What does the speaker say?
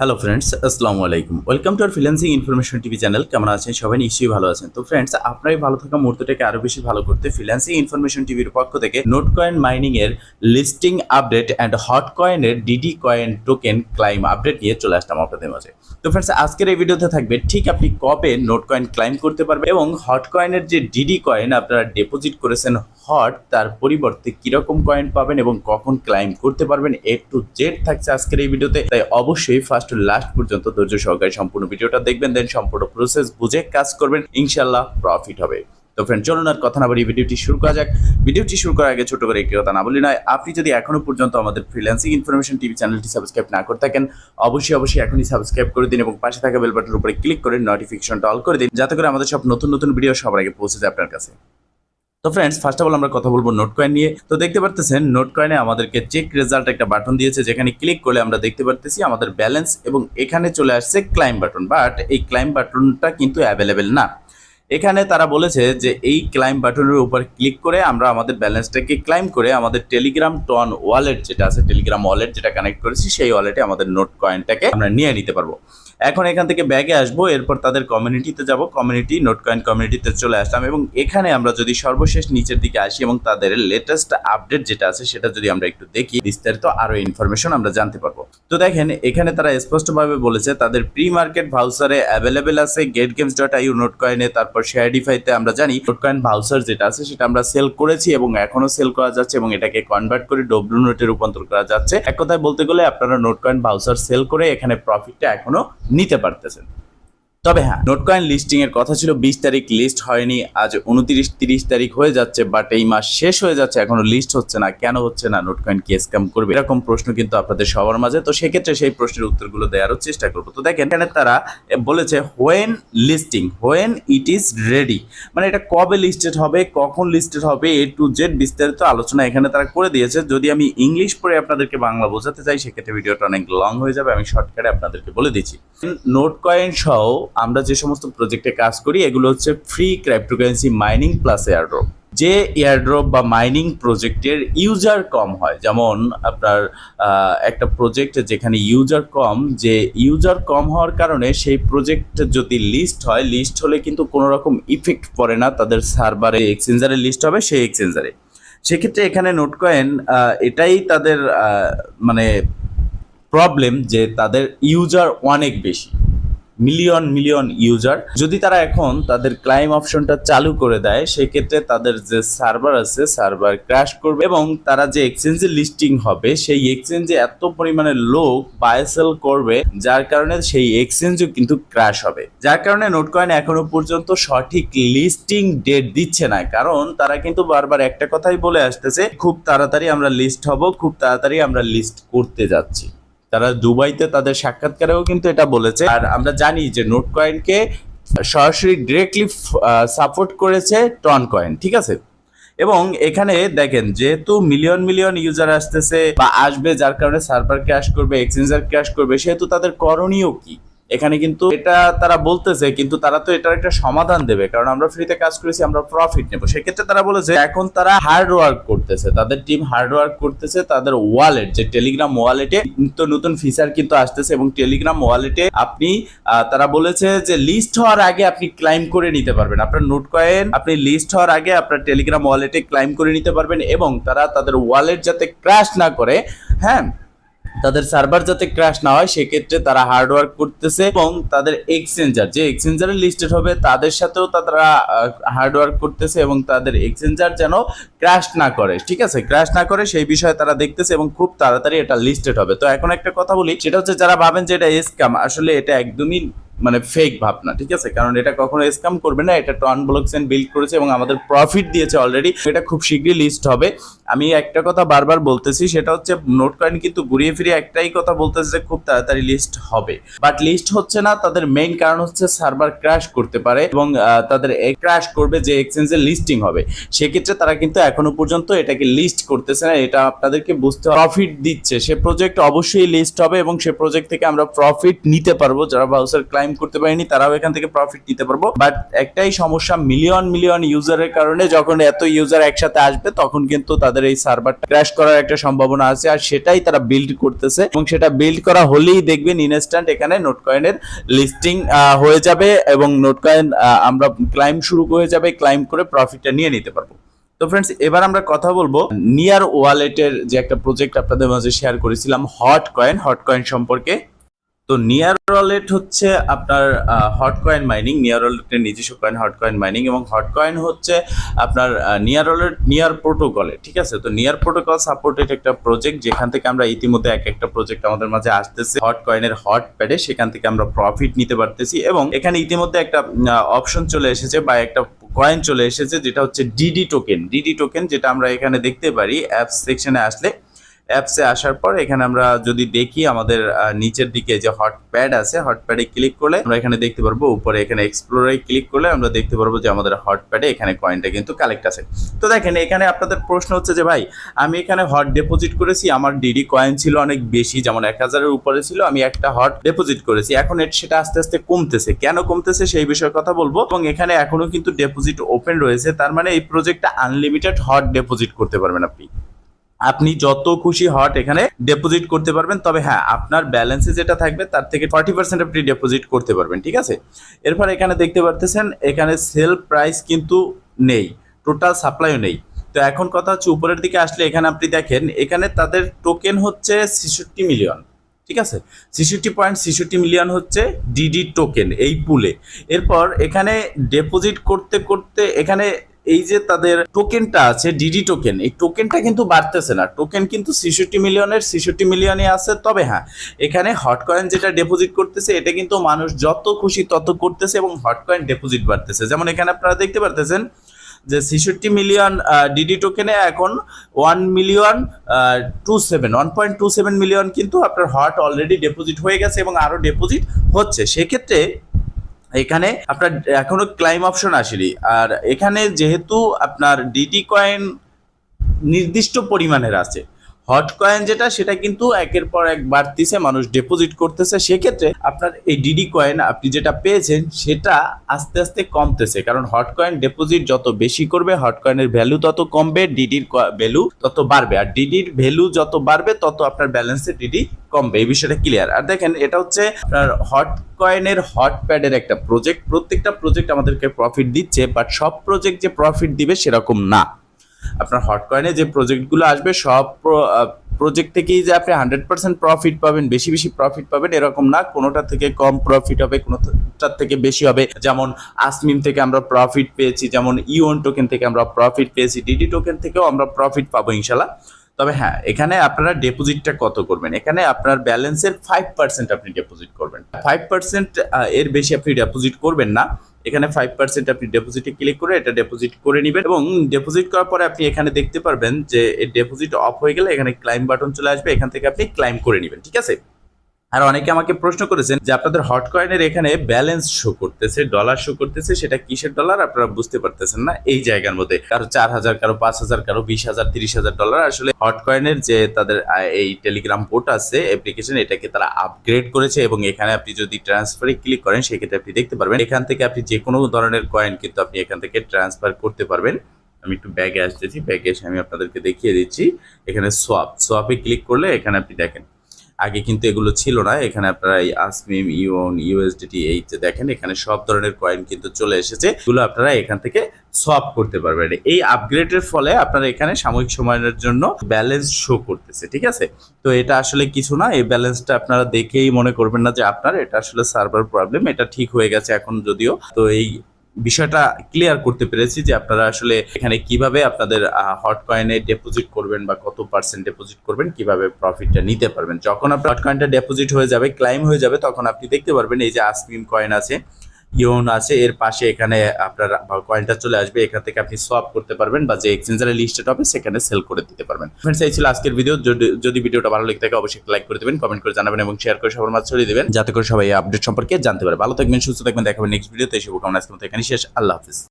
Hello friends, আসসালামু আলাইকুম। Welcome to our freelancing information TV channel. কেমন আছেন সবাই? নিশ্চয়ই ভালো আছেন। তো ফ্রেন্ডস, আপনার এই ভালো থাকা মুহূর্তটাকে আরো বেশি ভালো করতে ফ্রিল্যান্সিং ইনফরমেশন টিভির পক্ষ থেকে নোট কয়েন মাইনিং এর লিস্টিং আপডেট অ্যান্ড হট কয়েনের DD coin token claim update নিয়ে চলে আসলাম আপনাদের মাঝে। তো ফ্রেন্ডস, আজকের এই ভিডিওতে থাকবে ঠিক আপনি কবে নোট কয়েন ক্লাইম করতে পারবেন এবং হট কয়েনের যে ডিডি কয়েন আপনারা ডিপোজিট করেছেন হট, তার পরিবর্তে কিরকম কয়েন পাবেন এবং কখন ক্লাইম করতে পারবেন, এ টু জেড থাকছে আজকের এই ভিডিওতে। তাই অবশ্যই ফার্স্ট টু লাস্ট পর্যন্ত ধৈর্য সহকারে সম্পূর্ণ ভিডিওটা দেখবেন, দেন সম্পূর্ণ প্রসেস বুঝে কাজ করবেন, ইনশাল্লাহ প্রফিট হবে। তো ফ্রেন্ড, চলুন আর কথা না বলি ভিডিওটি শুরু করা যাক। ভিডিওটি শুরু করার আগে ছোট করে একটি কথা না বলি নয়, আপনি যদি এখনো পর্যন্ত আমাদের ফ্রিল্যান্সিং ইনফরমেশন টিভি চ্যানেলটি সাবস্ক্রাইব না করে থাকেন, অবশ্যই এখনই সাবস্ক্রাইব করে দিন এবং পাশে থাকা বেল বাটনের উপরে ক্লিক করে নোটিফিকেশনটা অল করে দিন, যাতে করে আমাদের সব নতুন নতুন ভিডিও সবার আগে পৌঁছে যায় আপনার কাছে। তো ফ্রেন্ডস, ফার্স্ট অফ অল আমরা কথা বলবো নোট কয়েন নিয়ে। তো দেখতে পারতেছেন নোট কয়েনে আমাদেরকে চেক রেজাল্ট একটা বাটন দিয়েছে, যেখানে ক্লিক করলে আমরা দেখতে পারতেছি আমাদের ব্যালেন্স এবং এখানে চলে আসছে ক্লাইম বাটন। বাট এই ক্লাইম বাটনটা কিন্তু অ্যাভেলেবেল না। এখানে তারা বলেছে যে এই ক্লাইম বাটনের উপর ক্লিক করে আমরা আমাদের ব্যালেন্সটাকে ক্লাইম করে আমাদের টেলিগ্রাম টন ওয়ালেট যেটা আছে, টেলিগ্রাম ওয়ালেট যেটা কানেক্ট করেছি, সেই ওয়ালেটে আমাদের নোট কয়েনটাকে আমরা নিয়ে নিতে পারবো। এখন এখান থেকে ব্যাগে আসবো, এরপর তাদের কমিউনিটিতে যাব, কমিউনিটি নোট কয়েন কমিউনিটিতে চলে আসলাম এবং এখানে আমরা যদি সর্বশেষ নিচের দিকে আসি এবং তাদের লেটেস্ট আপডেট যেটা আছে সেটা যদি আমরা একটু দেখি, বিস্তারিত আরো ইনফরমেশন আমরা জানতে পারবো। তো দেখেন, এখানে তারা স্পষ্টভাবে বলেছে তাদের প্রি মার্কেট ভাউচারে অ্যাভেলেবেল আছে getgames.io নোট কয়েনে, তারপর শেয়ারডিফাইতে আমরা জানি নোট কয়েন ভাউচার যেটা আছে সেটা আমরা সেল করেছি এবং এখনো সেল করা যাচ্ছে এবং এটাকে কনভার্ট করে ডব্লিউ নোটে রূপান্তর করা যাচ্ছে। এক কথায় বলতে গেলে আপনারা নোট কয়েন ভাউচার সেল করে এখানে প্রফিটটা এখনো নিতে পারতেছেন। তবে হ্যাঁ, নোট কয়েন লিস্টিং এর কথা ছিল 20 তারিখ, লিস্ট হয়নি। আজ 29-30 তারিখ হয়ে যাচ্ছে, বাট এই মাস শেষ হয়ে যাচ্ছে, এখনো লিস্ট হচ্ছে না। কেন হচ্ছে না? নোট কয়েন কি স্ক্যাম করবে? এরকম প্রশ্ন কিন্তু আপনাদের সবার মাঝে। তো সেক্ষেত্রে সেই প্রশ্নের উত্তরগুলো দেওয়ারও চেষ্টা করবো। তো দেখেন, এখানে তারা বলেছে when listing, when it is ready, মানে এটা কবে লিস্টেড হবে, কখন লিস্টেড হবে, এ টু জেড বিস্তারিত আলোচনা এখানে তারা করে দিয়েছে। যদি আমি ইংলিশ পড়ে আপনাদেরকে বাংলা বোঝাতে চাই, সেক্ষেত্রে ভিডিওটা অনেক লং হয়ে যাবে। আমি শর্টকাটে আপনাদেরকে বলে দিচ্ছি। নোট কয়েন সহ আমরা যে সমস্ত প্রজেক্টে কাজ করি, এগুলো হচ্ছে free cryptocurrency mining plus airdrop. যে এয়ারড্রপ বা মাইনিং প্রজেক্টের ইউজার কম হয়, যেমন আপনার একটা প্রজেক্ট যেখানে ইউজার কম, যে ইউজার কম হওয়ার কারণে সেই প্রজেক্ট যদি লিস্ট হয়, লিস্ট হলে কিন্তু কোনো রকম ইফেক্ট পড়ে না তাদের সার্ভারে, এক্সচেঞ্জারে লিস্ট হবে সেই এক্সচেঞ্জারে। সেক্ষেত্রে এখানে নোট কয়েন এটাই তাদের মানে প্রবলেম যে তাদের ইউজার অনেক বেশি, মিলিয়ন মিলিয়ন ইউজার। যদি তারা এখন তাদের ক্লাইম অপশনটা চালু করে দেয়, সেক্ষেত্রে তাদের যে সার্ভার আছে সার্ভার ক্র্যাশ করবে এবং তারা যে এক্সচেঞ্জে লিস্টিং হবে সেই এক্সচেঞ্জে এত পরিমাণে লোক বাই সেল করবে, যার কারণে সেই এক্সচেঞ্জও কিন্তু ক্র্যাশ হবে। যার কারণে নোট কয়েন এখনো পর্যন্ত সঠিক লিস্টিং ডেট দিচ্ছে না, কারণ তারা কিন্তু বারবার একটা কথাই বলে আসতেছে, খুব তাড়াতাড়ি আমরা লিস্ট হব, খুব তাড়াতাড়ি আমরা লিস্ট করতে যাচ্ছি। তারা দুবাইতে তাদের সাক্ষাৎকারেও কিন্তু এটা বলেছে। আর আমরা জানি যে নোট কয়েনকে সরাসরি ডিরেক্টলি সাপোর্ট করেছে টন কয়েন, ঠিক আছে। এবং এখানে দেখেন, যেহেতু মিলিয়ন মিলিয়ন ইউজার আসতেছে বা আসবে, যার কারণে সার্ভার ক্র্যাশ করবে, এক্সচেঞ্জার ক্র্যাশ করবে, সেহেতু তাদের করণীয় কি এখানে কিন্তু এটা তারা বলতেছে, কিন্তু তারা তো এটার একটা সমাধান দেবে, কারণ আমরা ফ্রিতে কাজ করেছি, আমরা প্রফিট নেব। সেক্ষেত্রে তারা বলেছে এখন তারা হার্ড ওয়ার্ক করতেছে, তাদের টিম হার্ড ওয়ার্ক করতেছে তাদের ওয়ালেট, যে টেলিগ্রাম ওয়ালেটে নতুন ফিচার কিন্তু আসতেছে এবং টেলিগ্রাম ওয়ালেটে আপনি তারা বলেছে যে লিস্ট হওয়ার আগে আপনি ক্লাইম করে নিতে পারবেন আপনার নোট কয়েন, আপনি লিস্ট হওয়ার আগে আপনার টেলিগ্রাম ওয়ালেটে ক্লাইম করে নিতে পারবেন এবং তারা তাদের ওয়ালেট যাতে ক্র্যাশ না করে, হ্যাঁ, তাদের সার্ভার যাতে ক্র্যাশ না হয়, সেক্ষেত্রে তারা হার্ডওয়ার্ক করতেছে এবং তাদের এক্সচেঞ্জার, যে এক্সচেঞ্জারে লিস্টেড হবে তাদের সাথেও তারা হার্ডওয়ার্ক করতেছে এবং তাদের এক্সচেঞ্জার যেন ক্র্যাশ না করে, ঠিক আছে, ক্র্যাশ না করে সেই বিষয়ে তারা দেখতেছে এবং খুব তাড়াতাড়ি এটা লিস্টেড হবে। তো এখন একটা কথা বলি, সেটা হচ্ছে যারা ভাবেন যে এটা স্ক্যাম, আসলে এটা একদমই মানে ফেক ভাবনা, ঠিক আছে, কারণ এটা কখনো স্ক্যাম করবে না। এটা টন ব্লকচেন বিল্ড করেছে এবং আমাদের প্রফিট দিয়েছে অলরেডি, এটা খুব শীঘ্রই লিস্ট হবে। আমি একটা কথা বারবার বলতেছি, সেটা হচ্ছে নোট কয়েন কিন্তু ঘুরিয়ে ফিরিয়ে একটাই কথা বলতেছে যে খুব তাড়াতাড়ি লিস্ট হবে, বাট লিস্ট হচ্ছে না। তাদের মেইন কারণ হচ্ছে সার্ভার ক্র্যাশ করতে পারে এবং তাদের ক্র্যাশ করবে যে এক্সচেঞ্জে লিস্টিং হবে, সেক্ষেত্রে তারা কিন্তু এখনো পর্যন্ত এটাকে লিস্ট করতেছে না। এটা আপনাদেরকে বুঝতে হবে, প্রফিট দিচ্ছে সে প্রজেক্ট অবশ্যই লিস্ট হবে এবং সে প্রজেক্ট থেকে আমরা প্রফিট নিতে পারবো যারা ভাউচার ক্লাইম ক্লাইম করতে পারিনি তারাও এখান থেকে প্রফিট নিতে পারবো। বাট একটাই সমস্যা, মিলিয়ন মিলিয়ন ইউজারের কারণে যখন এত ইউজার একসাথে আসবে তখন কিন্তু তাদের এই সার্ভারটা ক্র্যাশ করার একটা সম্ভাবনা আছে, আর সেটাই তারা বিল্ড করতেছে। এবং সেটা বিল্ড করা হলেই দেখবেন ইনস্ট্যান্ট এখানে নোটকয়েনের লিস্টিং হয়ে যাবে এবং নোটকয়েন আমরা ক্লাইম শুরু হয়ে যাবে, ক্লাইম করে প্রফিটটা নিয়ে নিতে পারবো। তো ফ্রেন্ডস, এবার আমরা কথা বলবো নিয়ার ওয়ালেটের যে একটা প্রজেক্ট আপনাদের মাঝে শেয়ার করেছিলাম হট কয়েন সম্পর্কে। তো নিয়ার ওয়ালেট হচ্ছে আপনার হট কয়েন মাইনিং, নিয়ার ওয়ালেটের নিজস্ব কয়েন হট কয়েন মাইনিং, এবং হট কয়েন হচ্ছে আপনার নিয়ার ওয়ালেট নিয়ার প্রোটোকলে, ঠিক আছে। তো নিয়ার প্রোটোকল সাপোর্টেড একটা প্রজেক্ট, যেখান থেকে আমরা ইতিমধ্যে একটা প্রজেক্ট আমাদের মাঝে আসতেছে হট কয়েনের হট প্যাডে, সেখান থেকে আমরা প্রফিট নিতে পারতেছি। এবং এখানে ইতিমধ্যে একটা অপশন চলে এসেছে বা একটা কয়েন চলে এসেছে যেটা হচ্ছে ডিডি টোকেন, যেটা আমরা এখানে দেখতে পারি অ্যাপস সেকশনে আসলে। অ্যাপসে আসার পর এখানে আমরা যদি দেখি আমাদের নিচের দিকে যে হট প্যাড আছে, হট প্যাডে ক্লিক করলে আমরা এখানে দেখতে পারবো, উপরে এখানে এক্সপ্লোরে ক্লিক করলে আমরা দেখতে পারবো যে আমাদের হট প্যাডে এখানে কয়েনটা কিন্তু কালেক্ট আছে। তো দেখেন এখানে আপনাদের প্রশ্ন হচ্ছে যে ভাই আমি এখানে হট ডিপোজিট করেছি, আমার ডিডি কয়েন ছিল অনেক বেশি, যেমন 1000-এর উপরে ছিল, আমি একটা হট ডিপোজিট করেছি, এখন সেটা আস্তে আস্তে কমতেছে, কেন কমতেছে সেই বিষয়ে কথা বলবো। এবং এখানে এখনো কিন্তু ডিপোজিট ওপেন রয়েছে, তার মানে এই প্রজেক্টটা আনলিমিটেড হট ডিপোজিট করতে পারবেন আপনি যত খুশি হট এখানে ডিপোজিট করতে পারবেন। তবে হ্যাঁ, আপনার ব্যালেন্সে যেটা থাকবে তার থেকে 40% আপনি ডিপোজিট করতে পারবেন, ঠিক আছে। এরপর এখানে দেখতে পারতেছেন এখানে সেল প্রাইস কিন্তু নেই, টোটাল সাপ্লাইও নেই। তো এখন কথা হচ্ছে উপরের দিকে আসলে এখানে আপনি দেখেন এখানে তাদের টোকেন হচ্ছে 66 মিলিয়ন, ঠিক আছে, 66.66 মিলিয়ন হচ্ছে ডিডি টোকেন এই পুলে। এরপর এখানে ডিপোজিট করতে করতে এখানে এই যে তাদের টোকেনটা আছে ডিডি টোকেন, এই টোকেনটা কিন্তু বাড়তেছে না, টোকেন কিন্তু 66 মিলিয়নে আছে। তবে হ্যাঁ, এখানে হট কয়েন যেটা ডিপোজিট করতেছে এটা কিন্তু মানুষ যত খুশি তত করতেছে এবং হট কয়েন ডিপোজিট বাড়তেছে। যেমন এখানে আপনারা দেখতে পারতেছেন যে 66 মিলিয়ন ডিডি টোকেনে এখন 1.27 মিলিয়ন কিন্তু আপনার হট অলরেডি ডিপোজিট হয়ে গেছে এবং আরো ডিপোজিট হচ্ছে। সেক্ষেত্রে এখানে আপনার এখনো ক্লাইম অপশন আসেনি, আর এখানে যেহেতু আপনার ডিডি কয়েন নির্দিষ্ট পরিমাণের আছে, হট কয়েন যেটা সেটা কিন্তু একের পর এক বাড়তিছে, মানুষ ডিপোজিট করতেছে, সেক্ষেত্রে আপনার এই ডিডি কয়েন আপনি যেটা পেয়েছেন সেটা আস্তে আস্তে কমতেছে, কারণ হট কয়েন ডিপোজিট যত বেশি করবে হট কয়েনের ভ্যালু তত কমবে, ডিডির ভ্যালু তত বাড়বে, আর ডিডির ভ্যালু যত বাড়বে তত আপনার ব্যালেন্সে ডিডি কমবে। এই বিষয়টা ক্লিয়ার। আর দেখেন এটা হচ্ছে আপনার হট কয়েনের হট প্যাডের একটা প্রজেক্ট, প্রত্যেকটা প্রজেক্ট আমাদেরকে প্রফিট দিচ্ছে, বাট সব প্রজেক্ট যে প্রফিট দিবে সেরকম না। আপনার হট কয়েনে যে প্রজেক্টগুলো আসবে সব প্রজেক্ট থেকেই যে আপনি 100% প্রফিট পাবেন, বেশি বেশি প্রফিট পাবেন এরকম না, কোনোটা থেকে কম প্রফিট হবে, কোনোটার থেকে বেশি হবে। যেমন আসমিম থেকে আমরা প্রফিট পেয়েছি, যেমন ইওন টোকেন থেকে আমরা প্রফিট পেয়েছি, ডিডি টোকেন থেকেও আমরা প্রফিট পাবো ইনশাল্লাহ। তবে হ্যাঁ, এখানে আপনারা ডিপোজিটটা কত করবেন, এখানে আপনার ব্যালেন্সের 5% আপনি ডিপোজিট করবেন, 5% এর বেশি আপনি ডিপোজিট করবেন না। এখানে 5% আপনি ডিপোজিটে ক্লিক করে এটা ডিপোজিট করে নেবেন, এবং ডিপোজিট করার পরে আপনি এখানে দেখতে পারবেন যে ডিপোজিট অফ হয়ে গেলে এখানে ক্লাইম বাটন চলে আসবে, এখান থেকে আপনি ক্লাইম করে নেবেন, ঠিক আছে। আর অনেকে আমাকে প্রশ্ন করেছেন যে আপনাদের হট কয়েনের এখানে ব্যালেন্স শো করতেছে, ডলার শো করতেছে, সেটা কিসের ডলার আপনারা বুঝতে পারতেছেন না এই জায়গার মধ্যে, কারো 4000, কারো 5000, কারো 20,000, 30,000 ডলার। আসলে হট কয়েনের যে তাদের এই টেলিগ্রাম পোর্ট আছে অ্যাপ্লিকেশন, এটাকে তারা আপগ্রেড করেছে, এবং এখানে আপনি যদি ট্রান্সফারে ক্লিক করেন সেক্ষেত্রে আপনি দেখতে পারবেন এখান থেকে আপনি যে কোনো ধরনের কয়েন কিন্তু আপনি এখান থেকে ট্রান্সফার করতে পারবেন। আমি একটু ব্যাগে আসতেছি, ব্যাগে এসে আমি আপনাদেরকে দেখিয়ে দিচ্ছি। এখানে সোয়াপে ক্লিক করলে এখানে আপনি দেখেন আগে কিন্তু এগুলো ছিল না, এখানে আপনারা এই আসমিম, ইওন, ইউএসডিটি এই যে দেখেন এখানে সব ধরনের কয়েন কিন্তু চলে এসেছে, এগুলো আপনারা এখান থেকে সোয়াপ করতে পারবেন। এই আপগ্রেডের ফলে আপনারা এখানে সাময়িক সময়ের জন্য ব্যালেন্স শো করতেছে, ঠিক আছে। তো এটা আসলে কিছু না, এই ব্যালেন্সটা আপনারা দেখেই মনে করবেন না যে আপনার, এটা আসলে সার্ভার প্রবলেম, এটা ঠিক হয়ে গেছে এখন যদিও। তো এই বিষয়টা ক্লিয়ার করতে পেরেছি যে আপনারা আসলে এখানে কিভাবে আপনাদের হট কয়েনে ডিপোজিট করবেন বা কত পার্সেন্ট ডিপোজিট করবেন, কিভাবে প্রফিটটা নিতে পারবেন। যখন আপনার হট কয়েনটা ডিপোজিট হয়ে যাবে, ক্লাইম হয়ে যাবে, তখন আপনি দেখতে পারবেন এই যে আসমিম কয়েন আছে, ইওন আছে, এর পাশে এখানে আপনার কয়েনটা চলে আসবে, এখান থেকে আপনি সোয়াপ করতে পারবেন বা যে এক্সচেঞ্জারে লিস্টেড হবে সেখানে সেল করে দিতে পারবেন। ফ্রেন্ডস, এই ছিল আজকের ভিডিও। যদি ভিডিওটা ভালো লেগে থাকে অবশ্যই লাইক করে দেবেন, কমেন্ট করে জানাবেন এবং শেয়ার করে সবার মাঝে ছড়িয়ে দেবেন, যাতে করে সবাই এই আপডেট সম্পর্কে জানতে পারে। ভালো থাকবেন, সুস্থ থাকবেন, দেখাবেন নেক্সট ভিডিওতে। শুভকামনা, আজকের মতো এখানে শেষ। আল্লাহ হাফিজ।